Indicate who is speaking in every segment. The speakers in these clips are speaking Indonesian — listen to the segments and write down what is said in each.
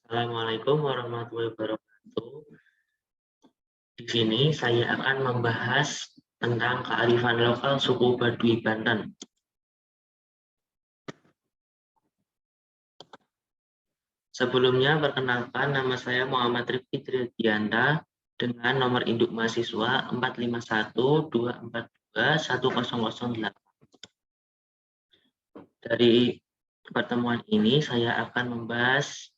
Speaker 1: Assalamualaikum warahmatullahi wabarakatuh. Di sini saya akan membahas tentang kearifan lokal suku Baduy Banten. Sebelumnya, perkenalkan nama saya Muhammad Rifki Tridianta dengan nomor induk mahasiswa 45124210008. Dari pertemuan ini, saya akan membahas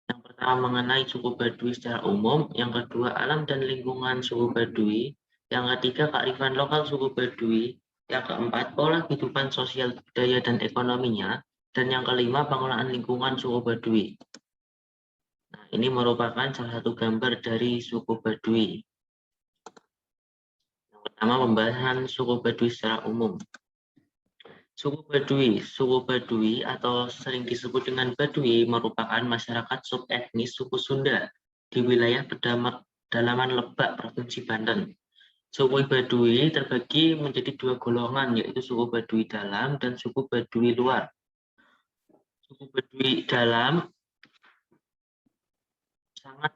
Speaker 1: yang pertama mengenai suku Baduy secara umum, yang kedua alam dan lingkungan suku Baduy, yang ketiga kearifan lokal suku Baduy, yang keempat pola kehidupan sosial, budaya, dan ekonominya, dan yang kelima pengelolaan lingkungan suku Baduy. Nah, ini merupakan salah satu gambar dari suku Baduy. Yang pertama pembahasan suku Baduy secara umum. Suku Baduy atau sering disebut dengan Baduy merupakan masyarakat subetnis suku Sunda di wilayah pedalaman Lebak, Provinsi Banten. Suku Baduy terbagi menjadi dua golongan, yaitu suku Baduy dalam dan suku Baduy luar. Suku Baduy dalam sangat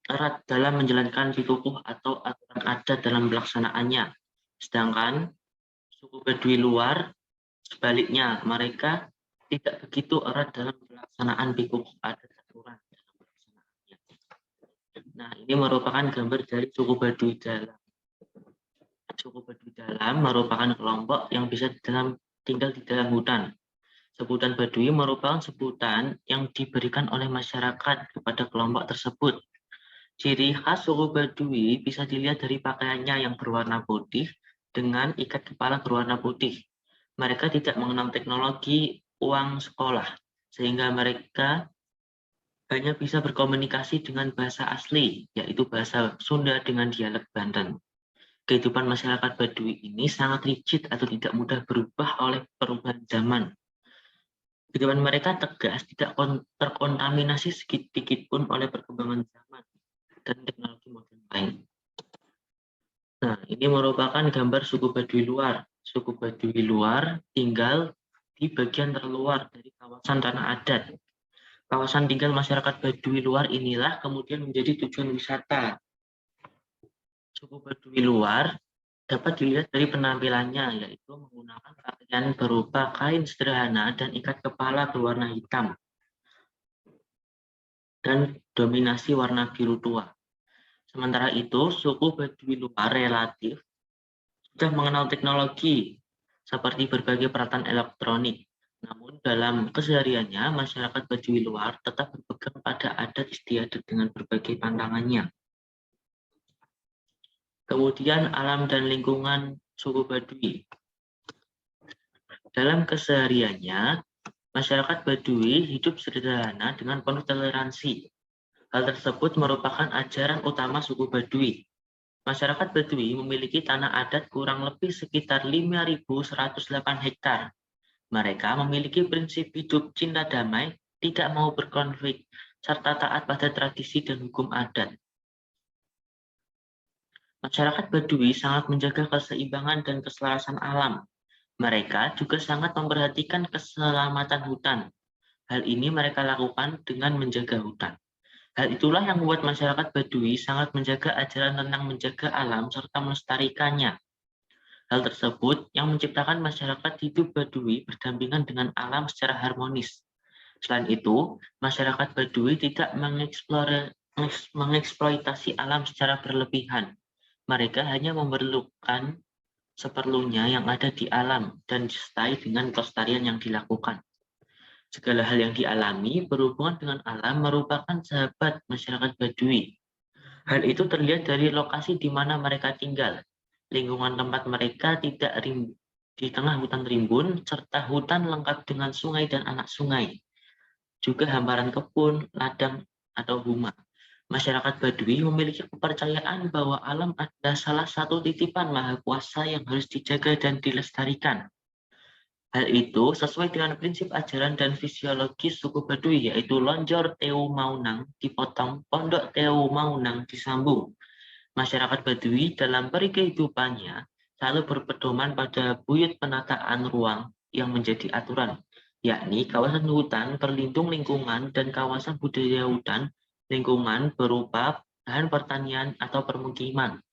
Speaker 1: erat dalam menjalankan pikukuh atau aturan adat dalam pelaksanaannya. Sedangkan suku Baduy luar sebaliknya, mereka tidak begitu erat dalam pelaksanaan pikukuh adat aturan dalam pelaksanaannya. Nah, ini merupakan gambar dari suku Baduy dalam. Suku Baduy dalam merupakan kelompok yang bisa tinggal di dalam hutan. Sebutan Baduy merupakan sebutan yang diberikan oleh masyarakat kepada kelompok tersebut. Ciri khas suku Baduy bisa dilihat dari pakaiannya yang berwarna putih dengan ikat kepala berwarna putih. Mereka tidak mengenal teknologi uang sekolah, sehingga mereka hanya bisa berkomunikasi dengan bahasa asli, yaitu bahasa Sunda dengan dialek Banten. Kehidupan masyarakat Baduy ini sangat rigid atau tidak mudah berubah oleh perubahan zaman. Kehidupan mereka tegas, tidak terkontaminasi sedikit pun oleh perkembangan zaman dan teknologi modern lain. Nah, ini merupakan gambar suku Baduy luar. Suku Baduy luar tinggal di bagian terluar dari kawasan tanah adat. Kawasan tinggal masyarakat Baduy luar inilah kemudian menjadi tujuan wisata. Suku Baduy luar dapat dilihat dari penampilannya, yaitu menggunakan pakaian berupa kain sederhana dan ikat kepala berwarna hitam dan dominasi warna biru tua. Sementara itu, suku Baduy luar relatif sudah mengenal teknologi seperti berbagai peralatan elektronik. Namun dalam kesehariannya, masyarakat Baduy luar tetap berpegang pada adat istiadat dengan berbagai pantangannya. Kemudian alam dan lingkungan suku Baduy. Dalam kesehariannya, masyarakat Baduy hidup sederhana dengan penuh toleransi. Hal tersebut merupakan ajaran utama suku Baduy. Masyarakat Baduy memiliki tanah adat kurang lebih sekitar 5.108 hektar. Mereka memiliki prinsip hidup cinta damai, tidak mau berkonflik, serta taat pada tradisi dan hukum adat. Masyarakat Baduy sangat menjaga keseimbangan dan keselarasan alam. Mereka juga sangat memperhatikan keselamatan hutan. Hal ini mereka lakukan dengan menjaga hutan. Hal itulah yang membuat masyarakat Baduy sangat menjaga ajaran tentang menjaga alam serta melestarikannya. Hal tersebut yang menciptakan masyarakat hidup Baduy berdampingan dengan alam secara harmonis. Selain itu, masyarakat Baduy tidak mengeksploitasi alam secara berlebihan. Mereka hanya memerlukan seperlunya yang ada di alam dan disertai dengan pelestarian yang dilakukan. Segala hal yang dialami berhubungan dengan alam merupakan sahabat masyarakat Baduy. Hal itu terlihat dari lokasi di mana mereka tinggal. Lingkungan tempat mereka tidak di tengah hutan rimbun, serta hutan lengkap dengan sungai dan anak sungai. Juga hamparan kebun, ladang, atau huma. Masyarakat Baduy memiliki kepercayaan bahwa alam adalah salah satu titipan Maha Kuasa yang harus dijaga dan dilestarikan. Hal itu sesuai dengan prinsip ajaran dan fisiologi suku Baduy, yaitu lonjor teu maunang dipotong, pondok teu maunang disambung. Masyarakat Baduy dalam kehidupannya selalu berpedoman pada buyut penataan ruang yang menjadi aturan. yakni kawasan hutan perlindung lingkungan dan kawasan budaya hutan lingkungan berupa lahan pertanian atau permukiman.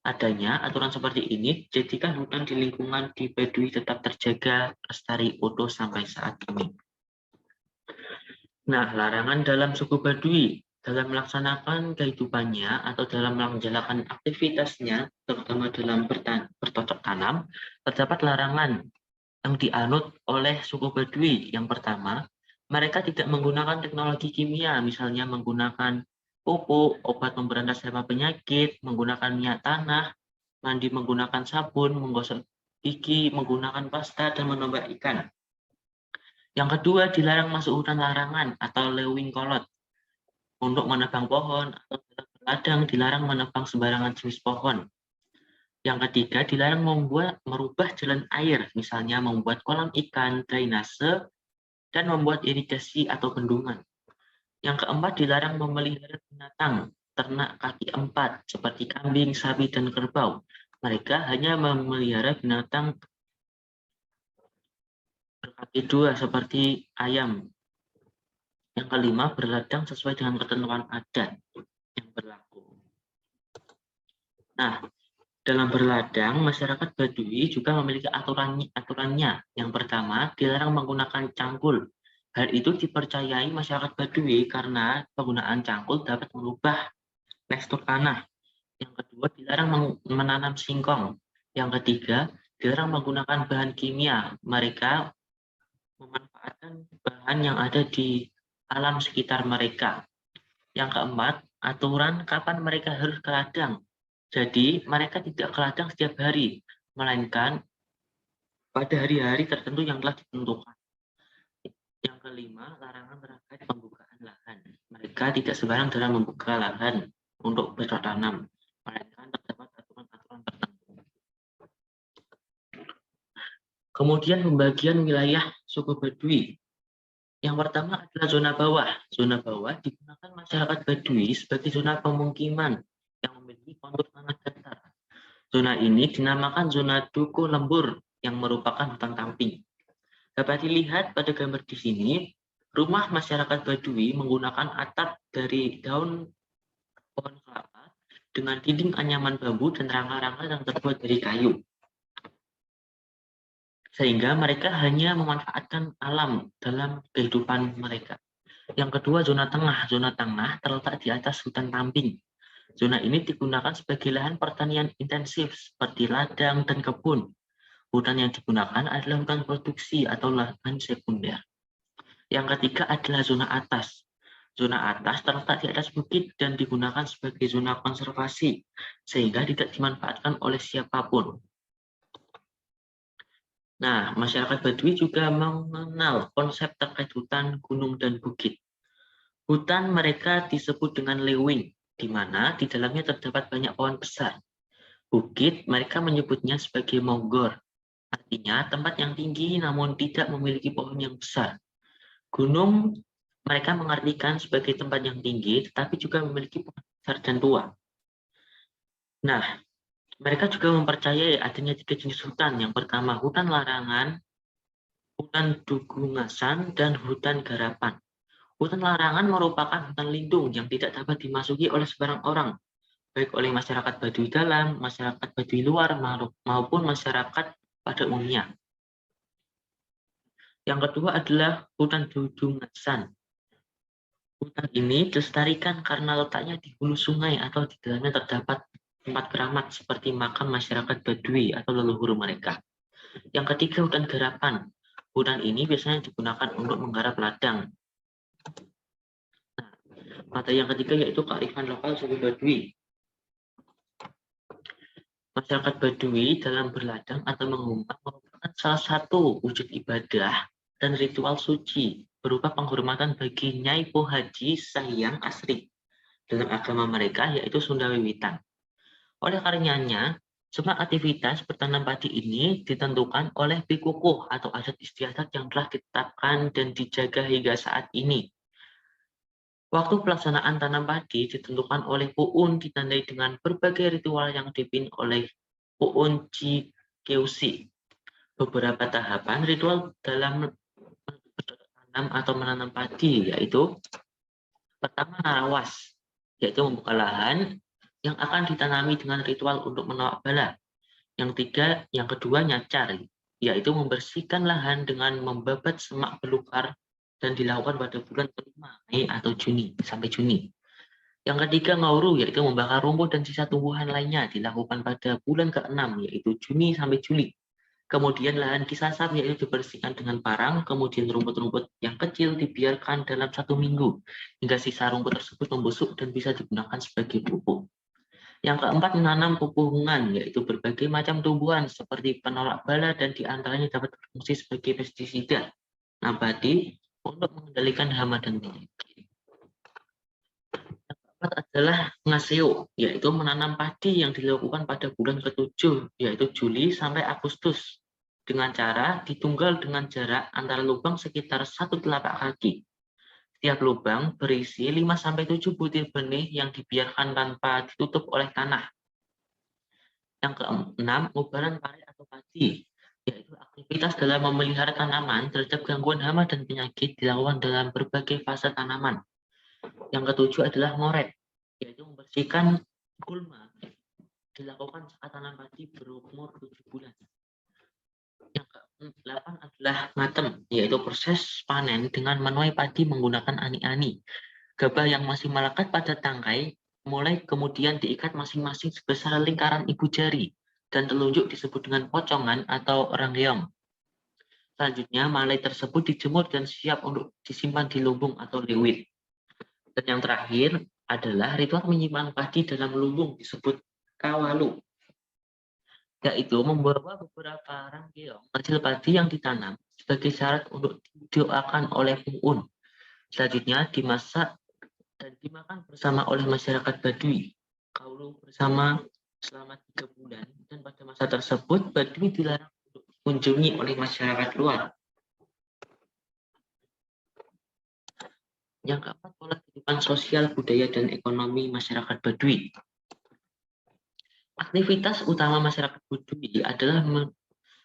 Speaker 1: Adanya aturan seperti ini jadikan hutan di lingkungan di Baduy tetap terjaga, lestari, utuh sampai saat ini. Nah, larangan dalam suku Baduy dalam melaksanakan kehidupannya atau dalam menjalankan aktivitasnya, terutama dalam bercocok tanam, terdapat larangan yang dianut oleh suku Baduy. Yang pertama, mereka tidak menggunakan teknologi kimia, misalnya menggunakan pupuk, obat pemberantas hama penyakit, menggunakan minyak tanah, mandi menggunakan sabun, menggosok gigi, menggunakan pasta, dan menombak ikan. Yang kedua, dilarang masuk hutan larangan atau leuwing kolot. Untuk menebang pohon atau ladang dilarang menebang sembarangan jenis pohon. Yang ketiga, dilarang merubah jalan air, misalnya membuat kolam ikan, drainase, dan membuat irigasi atau bendungan. Yang keempat, dilarang memelihara binatang ternak kaki empat seperti kambing, sapi, dan kerbau. Mereka hanya memelihara binatang berkaki dua seperti ayam. Yang kelima, berladang sesuai dengan ketentuan adat yang berlaku. Nah, dalam berladang, masyarakat Baduy juga memiliki aturannya. Yang pertama, dilarang menggunakan cangkul. Hal itu dipercayai masyarakat Baduy karena penggunaan cangkul dapat mengubah tekstur tanah. Yang kedua, dilarang menanam singkong. Yang ketiga, dilarang menggunakan bahan kimia. Mereka memanfaatkan bahan yang ada di alam sekitar mereka. Yang keempat, aturan kapan mereka harus ke ladang. Jadi, mereka tidak ke ladang setiap hari, melainkan pada hari-hari tertentu yang telah ditentukan. Yang kelima, larangan terkait pembukaan lahan. Mereka tidak sembarang dalam membuka lahan untuk bercocok tanam, melainkan terdapat aturan-aturan tertentu. Kemudian pembagian wilayah suku Baduy. Yang pertama adalah zona bawah. Zona bawah digunakan masyarakat Baduy sebagai zona pemukiman yang memiliki kontur tanah datar. Zona ini dinamakan zona duku lembur yang merupakan hutan tamping. Dapat dilihat pada gambar di sini, rumah masyarakat Baduy menggunakan atap dari daun pohon kelapa dengan dinding anyaman bambu dan rangka-rangka yang terbuat dari kayu. Sehingga mereka hanya memanfaatkan alam dalam kehidupan mereka. Yang kedua, zona tengah. Zona tengah terletak di atas hutan tamping. Zona ini digunakan sebagai lahan pertanian intensif seperti ladang dan kebun. Hutan yang digunakan adalah hutan produksi atau lahan sekunder. Yang ketiga adalah zona atas. Zona atas terletak di atas bukit dan digunakan sebagai zona konservasi, sehingga tidak dimanfaatkan oleh siapapun. Nah, masyarakat Baduy juga mengenal konsep terkait hutan, gunung, dan bukit. Hutan mereka disebut dengan leuwing, di mana di dalamnya terdapat banyak pohon besar. Bukit mereka menyebutnya sebagai monggor, artinya tempat yang tinggi namun tidak memiliki pohon yang besar. Gunung mereka mengartikan sebagai tempat yang tinggi tetapi juga memiliki pohon besar dan tua. Nah, mereka juga mempercayai adanya 3 jenis hutan. Yang pertama, hutan larangan, hutan dugungasan, dan hutan garapan. Hutan larangan merupakan hutan lindung yang tidak dapat dimasuki oleh sembarang orang, baik oleh masyarakat Baduy dalam, masyarakat Baduy luar, maupun masyarakat pada umumnya. Yang kedua adalah hutan dugungasan. Hutan ini dilestarikan karena letaknya di hulu sungai atau di dalamnya terdapat tempat keramat seperti makam masyarakat Baduy atau leluhur mereka. Yang ketiga, hutan garapan. Hutan ini biasanya digunakan untuk menggarap ladang. Nah, materi yang ketiga yaitu kearifan lokal suku Baduy. Masyarakat Baduy dalam berladang atau mengumpat merupakan salah satu wujud ibadah dan ritual suci berupa penghormatan bagi Nyai Po Haji Sahyang Asri dalam agama mereka yaitu Sunda Wiwitan. Oleh karenanya, semua aktivitas bertanam padi ini ditentukan oleh Pikukuh atau adat istiadat yang telah ditetapkan dan dijaga hingga saat ini. Waktu pelaksanaan tanam padi ditentukan oleh Pu'un ditandai dengan berbagai ritual yang dipimpin oleh Pu'un Jikeusi. Beberapa tahapan ritual dalam menanam atau menanam padi, yaitu pertama narawas, yaitu membuka lahan yang akan ditanami dengan ritual untuk menolak bala. Yang kedua nyacar, yaitu membersihkan lahan dengan membabat semak belukar dan dilakukan pada bulan kelima, Mei atau Juni sampai Juni. Yang ketiga ngauru, yaitu membakar rumput dan sisa tumbuhan lainnya, dilakukan pada bulan ke-6, yaitu Juni sampai Juli. Kemudian lahan disasar, yaitu dibersihkan dengan parang, kemudian rumput-rumput yang kecil dibiarkan dalam 1 minggu, hingga sisa rumput tersebut membusuk dan bisa digunakan sebagai pupuk. Yang keempat, menanam pepohongan, yaitu berbagai macam tumbuhan seperti penolak bala dan diantaranya dapat berfungsi sebagai pestisida nabati untuk mengendalikan hama dan penyakit. Yang keempat adalah ngaseo, yaitu menanam padi yang dilakukan pada bulan ke-7, yaitu Juli sampai Agustus, dengan cara ditunggal dengan jarak antara lubang sekitar 1 telapak kaki. Setiap lubang berisi 5-7 butir benih yang dibiarkan tanpa ditutup oleh tanah. Yang keenam, ubaran pari atau padi, yaitu aktivitas dalam memelihara tanaman terhadap gangguan hama dan penyakit dilakukan dalam berbagai fase tanaman. Yang ketujuh adalah ngoret, yaitu membersihkan gulma, dilakukan saat tanam padi berumur 7 bulan. Yang ke-8 adalah ngatem, yaitu proses panen dengan menuai padi menggunakan ani-ani. Gabah yang masih melekat pada tangkai mulai kemudian diikat masing-masing sebesar lingkaran ibu jari dan telunjuk disebut dengan pocongan atau ranggeong. Selanjutnya malai tersebut dijemur dan siap untuk disimpan di lumbung atau liwit. Dan yang terakhir adalah ritual menyimpan padi dalam lumbung disebut kawalu, yaitu membawa beberapa ranggeong hasil padi yang ditanam sebagai syarat untuk didoakan oleh Pung'un. Selanjutnya dimasak dan dimakan bersama oleh masyarakat Baduy. Kaulu bersama selama 3 bulan, dan pada masa tersebut Baduy dilarang untuk dikunjungi oleh masyarakat luar. Yang keempat, pola kehidupan sosial, budaya, dan ekonomi masyarakat Baduy. Aktivitas utama masyarakat Baduy adalah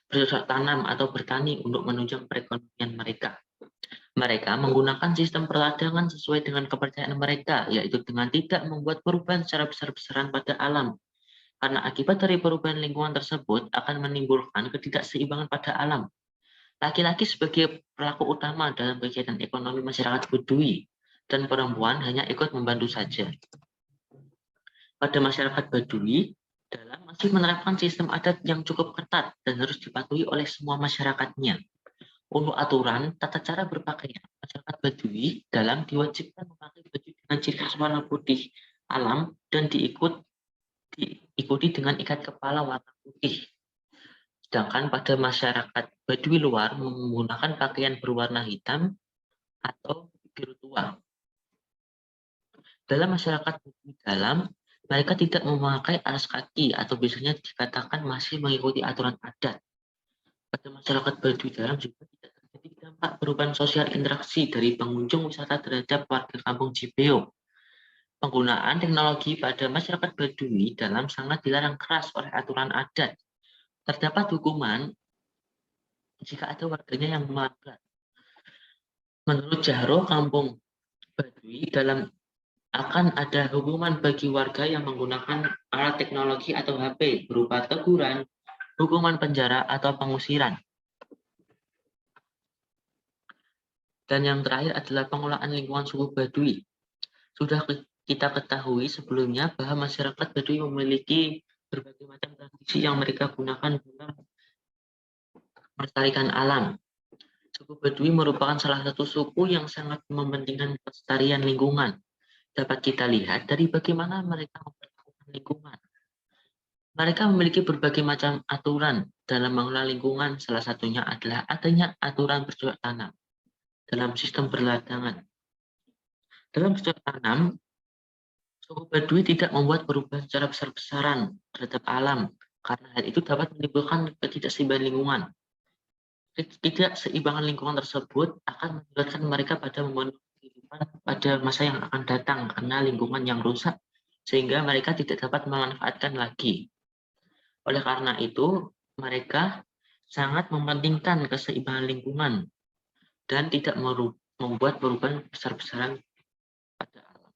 Speaker 1: bercocok tanam atau bertani untuk menunjang perekonomian mereka. Mereka menggunakan sistem perladangan sesuai dengan kepercayaan mereka, yaitu dengan tidak membuat perubahan secara besar-besaran pada alam. Karena akibat dari perubahan lingkungan tersebut akan menimbulkan ketidakseimbangan pada alam. Laki-laki sebagai pelaku utama dalam kegiatan ekonomi masyarakat Baduy, dan perempuan hanya ikut membantu saja. Pada masyarakat Baduy, dalam masih menerapkan sistem adat yang cukup ketat dan harus dipatuhi oleh semua masyarakatnya. Untuk aturan tata cara berpakaian, masyarakat Baduy dalam diwajibkan memakai baju dengan ciri khas warna putih alam dan diikuti dengan ikat kepala warna putih. Sedangkan pada masyarakat Baduy luar menggunakan pakaian berwarna hitam atau biru tua. Dalam masyarakat Baduy dalam, mereka tidak memakai alas kaki atau biasanya dikatakan masih mengikuti aturan adat. Pada masyarakat Baduy dalam juga tidak terjadi dampak perubahan sosial interaksi dari pengunjung wisata terhadap warga kampung Cibeo. Penggunaan teknologi pada masyarakat Baduy dalam sangat dilarang keras oleh aturan adat. Terdapat hukuman jika ada warganya yang melanggar. Menurut Jahro Kampung Baduy dalam akan ada hukuman bagi warga yang menggunakan alat teknologi atau HP berupa teguran, hukuman penjara, atau pengusiran. Dan yang terakhir adalah pengelolaan lingkungan suku Baduy. Sudah kita ketahui sebelumnya bahwa masyarakat Baduy memiliki berbagai macam tradisi yang mereka gunakan dalam melestarikan alam. Suku Baduy merupakan salah satu suku yang sangat mementingkan kelestarian lingkungan. Dapat kita lihat dari bagaimana mereka memperlakukan lingkungan. Mereka memiliki berbagai macam aturan dalam mengelola lingkungan, salah satunya adalah adanya aturan bercocok tanam dalam sistem berladangan. Dalam bercocok tanam, suku Baduy tidak membuat perubahan secara besar-besaran terhadap alam, karena hal itu dapat menimbulkan ketidakseimbangan lingkungan. Ketidakseimbangan lingkungan tersebut akan menyebabkan mereka pada memenuhi kehidupan pada masa yang akan datang karena lingkungan yang rusak, sehingga mereka tidak dapat memanfaatkan lagi. Oleh karena itu, mereka sangat mementingkan keseimbangan lingkungan. dan tidak membuat perubahan besar-besaran pada alam.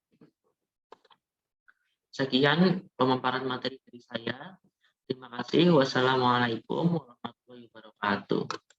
Speaker 1: Sekian pemaparan materi dari saya. Terima kasih. Wassalamualaikum warahmatullahi wabarakatuh.